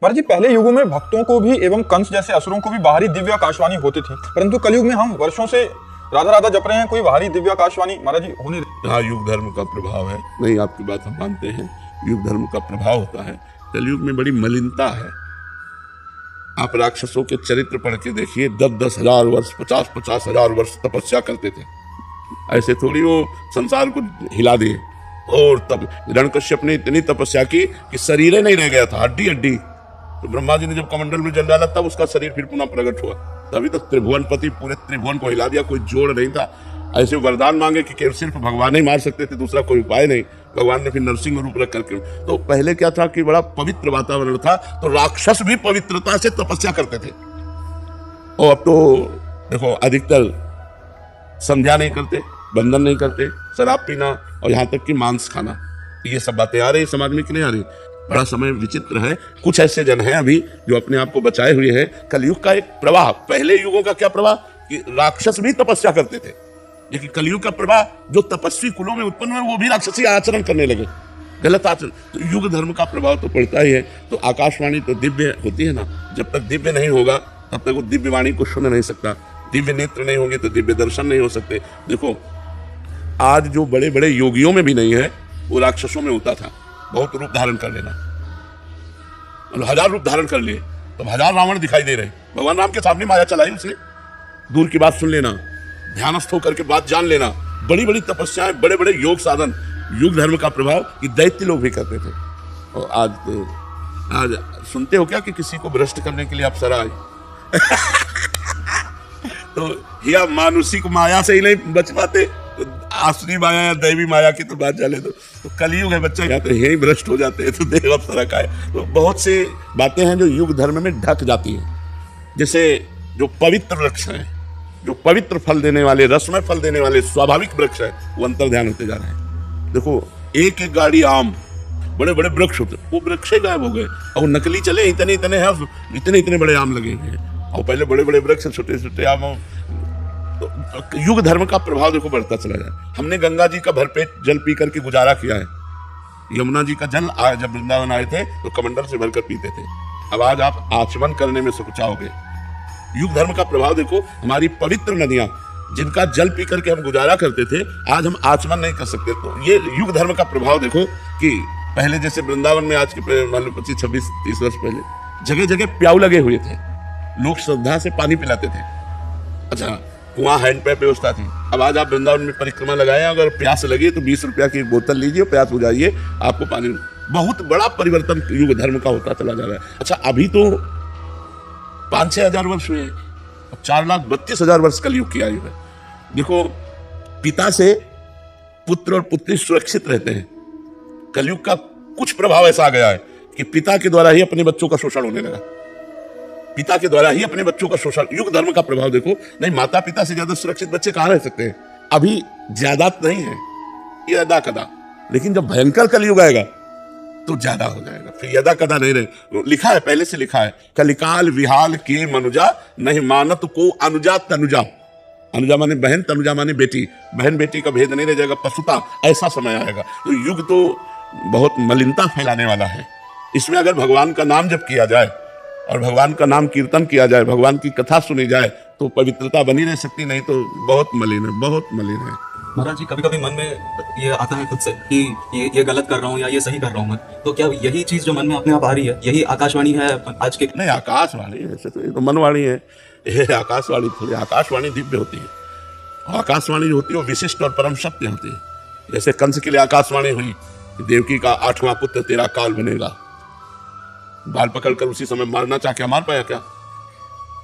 महाराज जी, पहले युगों में भक्तों को भी एवं कंस जैसे असुरों को भी बाहरी दिव्य आकाशवाणी होती थी, परंतु कलयुग में हम वर्षों से राधा राधा जप रहे हैं, कोई बाहरी दिव्य आकाशवाणी महाराज जी होने। हाँ, युग धर्म का प्रभाव है। नहीं, आपकी बात हम मानते हैं, युग धर्म का प्रभाव होता है। कलयुग में बड़ी मलिनता है। आप राक्षसों के चरित्र पढ़ के देखिए, 10-10 हजार वर्ष, 50-50 हजार वर्ष तपस्या करते थे। ऐसे थोड़ी वो संसार को हिला दिए। और तब हिरण्यकश्यप ने इतनी तपस्या की कि शरीर नहीं रह गया था, हड्डी हड्डी। तो ब्रह्मा जी ने जब कमंडल में जल डाला तब उसका शरीर फिर पुनः प्रकट हुआ। तभी तो त्रिभुवनपति पूरे त्रिभुवन को हिला दिया, कोई जोड़ नहीं था। ऐसे वरदान मांगे कि सिर्फ भगवान ही मार सकते थे, दूसरा कोई उपाय नहीं। भगवान ने फिर नरसिंह रूप रख करके। तो पहले क्या था कि बड़ा पवित्र वातावरण था, तो राक्षस भी पवित्रता से तपस्या करते थे। और अब तो देखो, अधिकतर संध्या नहीं करते, बंधन नहीं करते, शराब पीना और यहाँ तक कि मांस खाना, ये सब बातें आ रही समाज में कि नहीं आ रही। बड़ा समय विचित्र है। कुछ ऐसे जन हैं अभी जो अपने आप को बचाए हुए हैं। कलयुग का एक प्रवाह, पहले युगों का क्या प्रवाह कि राक्षस भी तपस्या करते थे, लेकिन कलयुग का प्रवाह जो तपस्वी कुलों में उत्पन्न हुए वो भी राक्षसी आचरण करने लगे, गलत आचरण। तो युग धर्म का प्रभाव तो पड़ता ही है। तो आकाशवाणी तो दिव्य होती है ना, जब तक दिव्य नहीं होगा तब तक वो दिव्य वाणी को सुन नहीं सकता। दिव्य नेत्र नहीं होंगे तो दिव्य दर्शन नहीं हो सकते। देखो, आज जो बड़े बड़े योगियों में भी नहीं है वो राक्षसों में होता था। बहुत रूप धारण कर लेना, मतलब 1000 रूप धारण कर लिए तो 1000 रावण दिखाई दे रहे। भगवान राम के सामने माया चलाई उसे, दूर की बात सुन लेना, ध्यानस्थ होकर के बात जान लेना, बड़ी बड़ी तपस्याएं, बड़े बड़े योग साधन, युग धर्म का प्रभाव कि दैत्य लोग भी करते थे। और आज सुनते हो क्या कि किसी को भ्रष्ट करने के लिए अप्सरा आई तो या मानुषिक माया से ही नहीं बच पाते, तो आसुरी माया या दैवी माया की तो बात चले। तो कलयुग है बच्चा, या तो यही भ्रष्ट हो जाते हैं तो देव अप्सरा का है। तो बहुत सी बातें हैं जो युग धर्म में ढक जाती हैं। जैसे जो पवित्र वृक्ष हैं, जो पवित्र फल देने वाले, रसमय फल देने वाले स्वाभाविक वृक्ष है, वो अंतर्ध्यान होते जा रहे हैं। देखो, एक एक गाड़ी आम, बड़े बड़े वृक्ष होते, वो वृक्ष गायब हो गए। और नकली चले, इतने इतने हैं, इतने इतने बड़े आम लगे हुए हैं। और पहले बड़े बड़े वृक्ष, छोटे छोटे आम। तो युग धर्म का प्रभाव देखो बढ़ता चला जाए। हमने गंगा जी का भरपेट जल पी करके गुजारा किया है। यमुना जी का जल जब वृंदावन आए थे तो कमंडल से भरकर पीते थे। अब आज आप आचमन करने में सुखचाओगे। युग धर्म का प्रभाव देखो, हमारी पवित्र नदियां जिनका जल पी करके हम गुजारा करते थे, आज हम आचमन नहीं कर सकते। तो ये युग धर्म का प्रभाव देखो कि पहले जैसे वृंदावन में आज के मान लो 25-26-30 वर्ष पहले जगह जगह प्याऊ लगे हुए थे, लोग श्रद्धा से पानी पिलाते थे। अच्छा, वहाँ हैंडपैप व्यवस्था थी। अब आज आप वृंदावन में परिक्रमा लगाए, अगर प्यास लगी तो 20 रुपया की बोतल लीजिए, प्यास बुझाइए, आपको पानी। बहुत बड़ा परिवर्तन युग धर्म का होता चला जा रहा है। अच्छा, अभी तो 5-6 हजार वर्ष हुए, 4,32,000 वर्ष कलयुग की आयु है। देखो, पिता से पुत्र और पुत्री सुरक्षित रहते हैं। कलयुग का कुछ प्रभाव ऐसा आ गया है कि पिता के द्वारा ही अपने बच्चों का शोषण होने लगा, पिता के द्वारा ही अपने बच्चों का शोषण। युग धर्म का प्रभाव देखो। नहीं, माता पिता से ज्यादा सुरक्षित बच्चे कहां रह सकते हैं। अभी ज्यादा नहीं है, ये अदा कदा, लेकिन जब भयंकर कलयुग आएगा तो ज्यादा हो जाएगा। फिर यदा कदा नहीं रहे। लिखा है, पहले से लिखा है, कलिकाल विहाल के मनुजा, नहीं मानत को अनुजा तनुजा। अनुजा माने बहन, तनुजा माने बेटी। बहन बेटी का भेद नहीं रह जाएगा, पशुता। ऐसा समय आएगा। तो युग तो बहुत मलिनता फैलाने वाला है। इसमें अगर भगवान का नाम जब किया जाए और भगवान का नाम कीर्तन किया जाए, भगवान की कथा सुनी जाए, तो पवित्रता बनी रह सकती। नहीं तो बहुत मलिन है, बहुत मलिन है। महाराज जी, कभी कभी मन में ये आता है खुद से कि ये गलत कर रहा हूँ या ये सही कर रहा हूँ मैं, तो क्या यही चीज जो मन में अपने आप आ रही है, यही आकाशवाणी है आज के? नहीं, आकाशवाणी ऐसे तो ये तो मनवाणी है, ये आकाशवाणी थोड़ी। आकाशवाणी दिव्य होती है, और आकाशवाणी जो होती है वो विशिष्ट और परम सत्य होती है। जैसे कंस के लिए आकाशवाणी हुई कि देवकी का 8वां पुत्र तेरा काल बनेगा। बाल पकड़कर उसी समय मारना चाह क्या मार पाया क्या?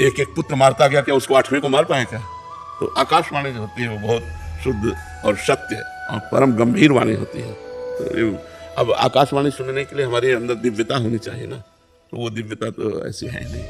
एक एक पुत्र मारता गया, क्या उसको 8वें को मार पाया क्या? तो आकाशवाणी जो होती है वो बहुत शुद्ध और सत्य और परम गंभीर वाणी होती है। तो अब आकाशवाणी सुनने के लिए हमारे अंदर दिव्यता होनी चाहिए ना, तो वो दिव्यता तो ऐसी है नहीं।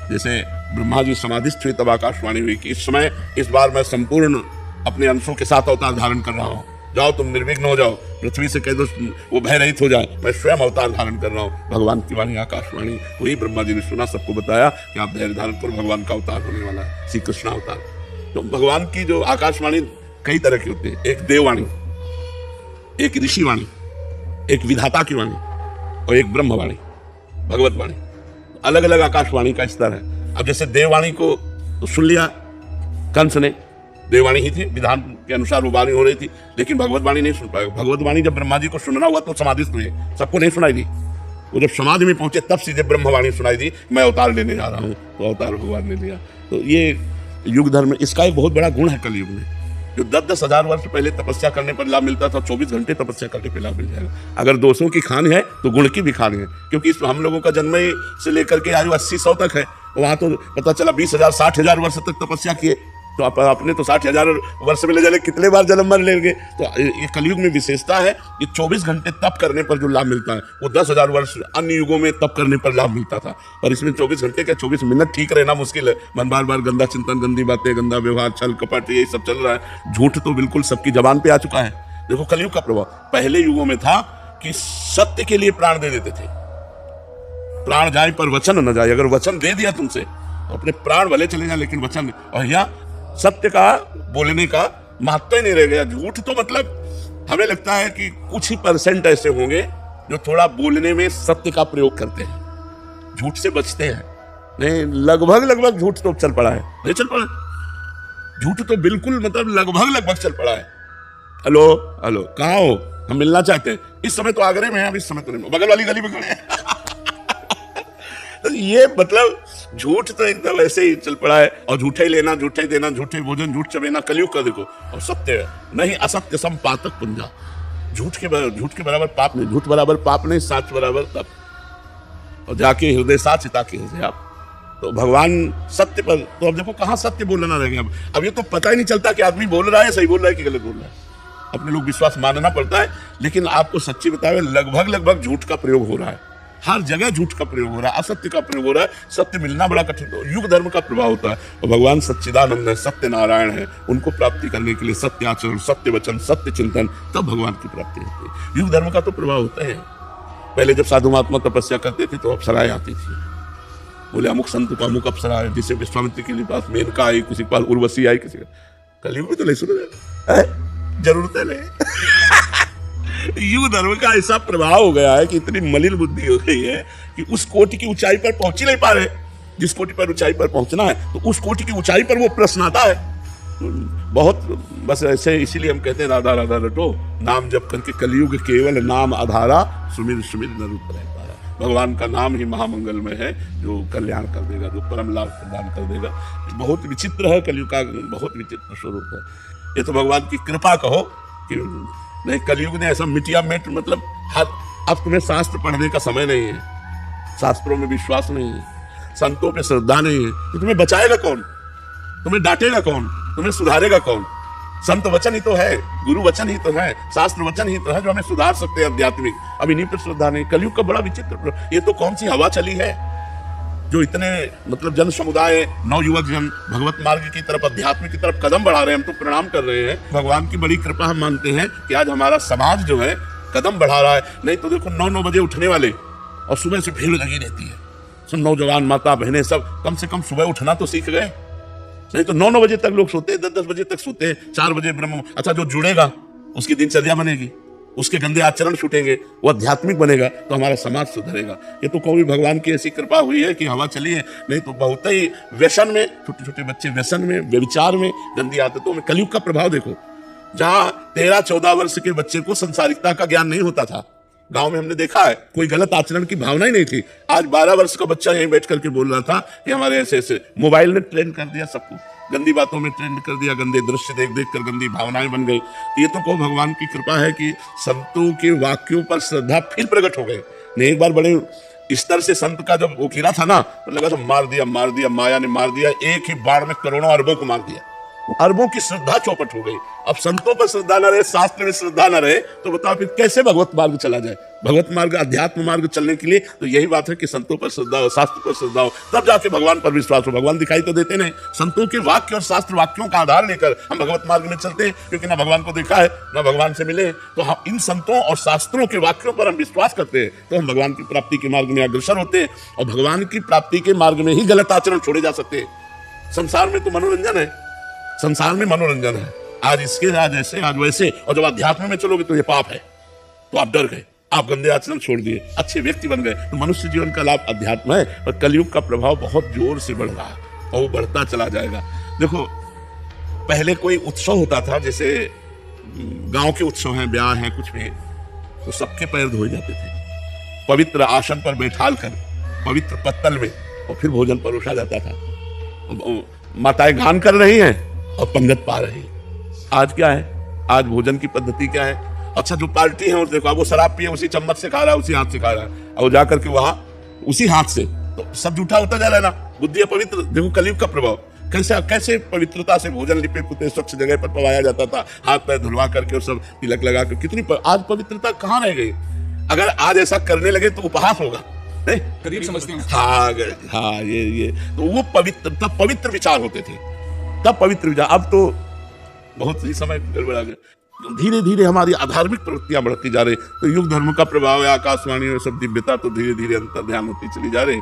जैसे ब्रह्मा जी समाधिस्थ हुए तब आकाशवाणी हुई कि इस समय, इस बार मैं संपूर्ण अपने अंशों के साथ अवतार धारण कर रहा हूँ, जाओ तुम निर्विघ्न हो जाओ, पृथ्वी से कह दो वो भय रहित हो जाए, मैं स्वयं अवतार धारण कर रहा हूँ। भगवान की वाणी आकाशवाणी, वही ब्रह्मा जी ने सुना, सबको बताया कि आप धैर्य धारण करो, भगवान का अवतार होने वाला है, श्री कृष्ण अवतार। तो भगवान की जो आकाशवाणी कई तरह की होती है। एक देववाणी, एक ऋषि वाणी, एक विधाता की वाणी और एक ब्रह्मवाणी, भगवत वाणी। अलग अलग आकाशवाणी का स्तर है। अब जैसे देववाणी को तो सुन लिया कंस ने, देववाणी ही थी, विधान के अनुसार वो वाणी हो रही थी, लेकिन भगवतवाणी नहीं सुन पाएगा। भगवतवाणी जब ब्रह्मा जी को सुनना हुआ तो समाधि सुनी, सबको नहीं सुनाई दी। वो जब समाधि में पहुंचे तब सीधे ब्रह्मवाणी सुनाई दी, मैं अवतार लेने जा रहा हूँ, तो अवतार भगवान ने लिया। तो ये युग धर्म, इसका एक बहुत बड़ा गुण है कलयुग में। जो 10-10 हजार वर्ष पहले तपस्या करने पर लाभ मिलता था, 24 घंटे तपस्या करने पर लाभ मिल जाएगा। अगर दोषों की खान है तो गुण की भी खान है, क्योंकि हम लोगों का जन्म से लेकर के आयु 80-100 तक है, वहां तो पता चला 20,000 60,000 वर्ष तक तपस्या किए, तो अपने तो 60,000 वर्ष में ले जाने कितने बार जन्म मर लेंगे। तो ये कलयुग में विशेषता है कि 24 घंटे तप करने पर जो लाभ मिलता है वो 10,000 वर्ष अन्य युगों में तप करने पर लाभ मिलता था। पर इसमें 24 घंटे क्या 24 मिनट ठीक रहना मुश्किल है। मन बार बार गंदा चिंतन, गंदी बातें, गंदा व्यवहार, छल कपट, यही सब चल रहा है। झूठ तो बिल्कुल सबकी जबान पे आ चुका है। देखो कलयुग का प्रभाव पहले युगों में था कि सत्य के लिए प्राण दे देते थे, प्राण जाए पर वचन न जाए। अगर वचन दे दिया तुमसे तो अपने प्राण भले चले जाए, लेकिन वचन। और यहाँ सत्य का बोलने का महत्व ही नहीं रह गया। झूठ तो मतलब हमें लगता है कि कुछ ही % ऐसे होंगे जो थोड़ा बोलने में सत्य का प्रयोग करते हैं, झूठ से बचते हैं। नहीं, लगभग झूठ तो चल पड़ा है, नहीं चल पड़ा झूठ तो बिल्कुल मतलब लगभग चल पड़ा है। हेलो हेलो, कहाँ हो, हम मिलना चाहते हैं। इस समय तो आगरे में है, अब इस समय तो नहीं, बगल वाली गली में खड़े हैं। तो ये मतलब झूठ तो एकदम ऐसे ही चल पड़ा है। और झूठे ही लेना, झूठे ही देना, झूठे भोजन, झूठ चबेना, कलयुग का देखो। और सत्य नहीं, असत्य सम पातक पुंजा। झूठ के बराबर पाप नहीं, झूठ बराबर पाप नहीं, साच बराबर तप। और जाके हृदय साच चिता के हृदय आप। तो भगवान सत्य पर, तो अब देखो कहाँ सत्य बोलना रह गया। अब ये तो पता ही नहीं चलता कि आदमी बोल रहा है, सही बोल रहा है कि गलत बोल रहा है। अपने लोग विश्वास मानना पड़ता है, लेकिन आपको सच्ची बतावे लगभग झूठ का प्रयोग हो रहा है। हर जगह झूठ का प्रयोग हो रहा है, असत्य का प्रयोग हो रहा है। सत्य मिलना बड़ा कठिन, तो युग धर्म का प्रभाव होता है। और भगवान सच्चिदानंद है, सत्य नारायण है, उनको प्राप्ति करने के लिए सत्य आचरण, सत्य वचन, सत्य चिंतन, तब भगवान की प्राप्ति होती है। युग धर्म का तो प्रभाव होता है। पहले जब साधु महात्मा तपस्या करते थे तो अप्सराएं आती थी, बोले अमुक संत को अमुक अप्सरा है, जिसे विश्वामित्र के लिए पास मेनका आई, किसी के पास उर्वशी आई, किसी का। कलयुग में तो नहीं सुना, जरूरत नहीं। युग धर्म का ऐसा प्रभाव हो गया है कि इतनी मलिन बुद्धि हो गई है कि उस कोटि की ऊंचाई पर पहुंच ही नहीं पा रहे। जिस कोटि पर ऊंचाई पर पहुंचना है तो उस कोटि की ऊंचाई पर वो प्रश्न आता है। बहुत बस ऐसे, इसीलिए हम कहते हैं राधा राधा रटो, नाम जप करके कलयुग केवल नाम आधारा, सुमिर सुमिर न रूप रह पारा। भगवान का नाम ही महामंगलमय है, जो कल्याण कर देगा, जो परम लाभ प्रदान कर देगा। बहुत विचित्र है कलयुग का, बहुत विचित्र स्वरूप है। ये तो भगवान की कृपा कहो कि नहीं, कलयुग ने ऐसा मिटिया मेट, मतलब अब तुम्हें शास्त्र पढ़ने का समय नहीं है, शास्त्रों में विश्वास नहीं है, संतों पे श्रद्धा नहीं है, तो तुम्हें बचाएगा कौन, तुम्हें डांटेगा कौन, तुम्हें सुधारेगा कौन? संत वचन ही तो है, गुरु वचन ही तो है, शास्त्र वचन ही तो है जो हमें सुधार सकते हैं आध्यात्मिक। अब इन्हीं पर श्रद्धा नहीं। कलयुग का बड़ा विचित्र, ये तो कौन सी हवा चली है जो इतने मतलब जन समुदाय, नवयुवक जन भगवत मार्ग की तरफ, अध्यात्म की तरफ कदम बढ़ा रहे हैं। हम तो प्रणाम कर रहे हैं, भगवान की बड़ी कृपा हम मानते हैं कि आज हमारा समाज जो है कदम बढ़ा रहा है। नहीं तो देखो 9-9 बजे उठने वाले और सुबह से भीड़ लगी रहती है। सब नौजवान माता बहनें सब कम से कम सुबह उठना तो सीख गए। नहीं तो 9-9 बजे तक लोग सोते हैं, 10-10 बजे तक सोते हैं, 4 बजे ब्रह्म। अच्छा, जो जुड़ेगा उसकी दिनचर्या बनेगी, उसके गंदे आचरण छूटेंगे, वो आध्यात्मिक बनेगा, तो हमारा समाज सुधरेगा। ये तो कोई भगवान की ऐसी कृपा हुई है कि हवा चली है। नहीं तो बहुत ही व्यसन में, छोटे छोटे बच्चे व्यसन में, व्यभिचार में, गंदी आदतों में। कलयुग का प्रभाव देखो, जहां 13-14 वर्ष के बच्चे को संसारिकता का ज्ञान नहीं होता था, गांव में हमने देखा है, कोई गलत आचरण की भावना ही नहीं थी। आज 12 वर्ष का बच्चा यहीं बैठ करके बोल रहा था कि हमारे ऐसे ऐसे मोबाइल ने ट्रेंड कर दिया सबको, गंदी बातों में ट्रेंड कर दिया, गंदे दृश्य देख देख कर गंदी भावनाएं बन गई। ये तो को भगवान की कृपा है कि संतों के वाक्यों पर श्रद्धा फिर प्रकट हो गई। नहीं, एक बार बड़े स्तर से संत का जब वो गिरा था ना, तो लगा तो मार दिया, माया ने मार दिया, एक ही बार में करोड़ों अरबों को मार दिया। अरबों की श्रद्धा चौपट हो गई। अब संतों पर श्रद्धा न रहे, शास्त्र में श्रद्धा न रहे, तो बताओ फिर कैसे भगवत मार्ग चला जाए? भगवत मार्ग, अध्यात्म मार्ग चलने के लिए तो यही बात है कि संतों पर श्रद्धा हो, शास्त्र पर श्रद्धा हो, तब जाके भगवान पर विश्वास हो। भगवान दिखाई तो देते नहीं, संतों के वाक्य और शास्त्र वाक्यों का आधार लेकर हम भगवत मार्ग में चलते हैं, क्योंकि ना भगवान को देखा है ना भगवान से मिले। तो हम इन संतों और शास्त्रों के वाक्यों पर हम विश्वास करते हैं, तो हम भगवान की प्राप्ति के मार्ग में अग्रसर होते हैं। और भगवान की प्राप्ति के मार्ग में ही गलत आचरण छोड़े जा सकते हैं। संसार में तो मनोरंजन है, संसार में मनोरंजन है, आज इसके, आज ऐसे, आज वैसे, और जब अध्यात्म में चलोगे तो ये पाप है, तो आप डर गए। आप गंदे आचरण छोड़ दिए, अच्छे व्यक्ति बन गए, तो मनुष्य जीवन का लाभ अध्यात्म है। और कलयुग का प्रभाव बहुत जोर से बढ़ रहा है और वो बढ़ता चला जाएगा। देखो, पहले कोई उत्सव होता था, जैसे गांव के उत्सव हैं, ब्याह हैं, कुछ भी, तो सबके पैर धोए जाते थे, पवित्र आसन पर बैठाल कर, पवित्र पत्तल में, और फिर भोजन परोसा जाता था। माताएं गान कर रही हैं और पंगत पा रही हैं। आज क्या है? आज भोजन की पद्धति क्या है? अच्छा, जो पार्टी है, और देखो, अब वो शराब पिए, उसी चम्मच से खा रहा है, उसी हाथ से खा रहा है, और जाकर के वहां उसी हाथ से, तो सब जूठा होता जा रहा है ना। बुद्धि पवित्र, देखो कलयुग का प्रभाव कैसे पवित्रता से भोजन लिपे पुते स्वच्छ जगह पर पवाया जाता था, हाथ पैर धुलवा करके और सब तिलक लगा कर, कितनी आज पवित्रता कहाँ रह गई? अगर आज ऐसा करने लगे तो उपहास होगा, नहीं? करीब समझते हैं। हाँ, ये तो वो पवित्रता, पवित्र विचार होते थे तब, पवित्र विचार। अब तो बहुत ही समय गड़बड़ा गया। धीरे धीरे हमारी अधार्मिक प्रवृत्तियां बढ़ती जा रही, तो युग धर्म का प्रभाव है, आकाशवाणी और सब दिव्यता तो धीरे धीरे अंतर्ध्यान होती चली जा रही।